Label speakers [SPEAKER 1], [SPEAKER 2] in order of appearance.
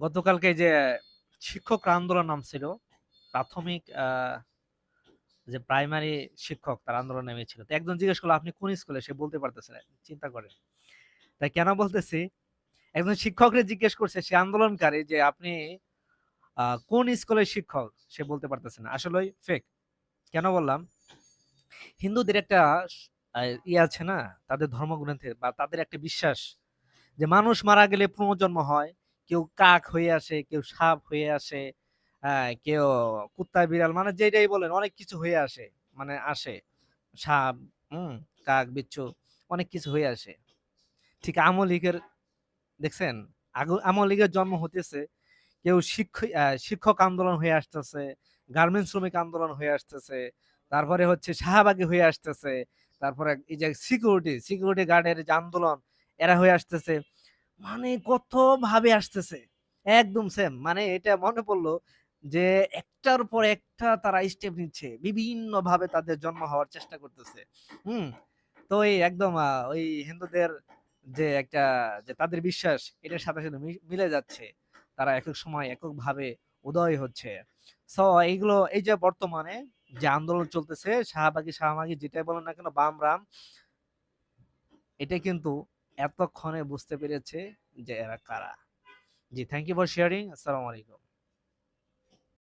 [SPEAKER 1] গতকালকে যে শিক্ষক আন্দোলন নামছিল, প্রাথমিক যে প্রাইমারি শিক্ষক তার আন্দোলন নেমেছিল। তো একজন জিজ্ঞেস করলো আপনি কোন স্কুলে, সে বলতে পারতেছে না। চিন্তা করেন। তাই কেন বলতেছি, একজন শিক্ষকরে জিজ্ঞেস করছে সে আন্দোলনকারী যে আপনি কোন স্কুলের শিক্ষক, সে বলতে পারতেছে না। আসলে ফেক। কেন বললাম, হিন্দুদের একটা ইয়ে আছে না, তাদের ধর্মগ্রন্থে বা তাদের একটা বিশ্বাস যে মানুষ মারা গেলে পুনর্জন্ম হয়। কেউ কাক হয়ে আসে, কেউ সাপ হয়ে আসে, কেউ কুত্তা বিড়াল, মানে যেটাই বলেন অনেক কিছু হয়ে আসে, মানে আসে সাপ, হুম, কাক বিচ্ছু, অনেক কিছু হয়ে আসে। ঠিক আমলিগের দেখছেন, আমলিগের জন্ম হতেছে, কেউ শিক্ষক আন্দোলন হয়ে আসতেছে, গার্মেন্টস শ্রমিক আন্দোলন হয়ে আসতেছে, তারপরে হচ্ছে শাহবাগী হয়ে আসতেছে, তারপরে এই যে সিকিউরিটি গার্ডের যে আন্দোলন, এরা হয়ে আসতেছে। মানে কত ভাবে আসতেছে, একদম সেম। মানে এটা মনে পড়লো যে একটার পর একটা তারা স্টেপ নিচ্ছে, বিভিন্ন ভাবে তাদের জন্ম হওয়ার চেষ্টা করতেছে। হুম। তো এই একদম ওই হিন্দুদের যে একটা, যে তাদের বিশ্বাস এটার সাথে সাথে মিলে যাচ্ছে, তারা একক সময় একক ভাবে উদয় হচ্ছে। সো এইগুলো, এই যে বর্তমানে যে আন্দোলন চলতেছে, শাহবাগী যেটাই বলেন না কেন, বাম রাম, এটা কিন্তু এতক্ষণে বুঝতে পেরেছে যে এরা কারা। জি, থ্যাংক ইউ ফর শেয়ারিং। আসসালামু আলাইকুম।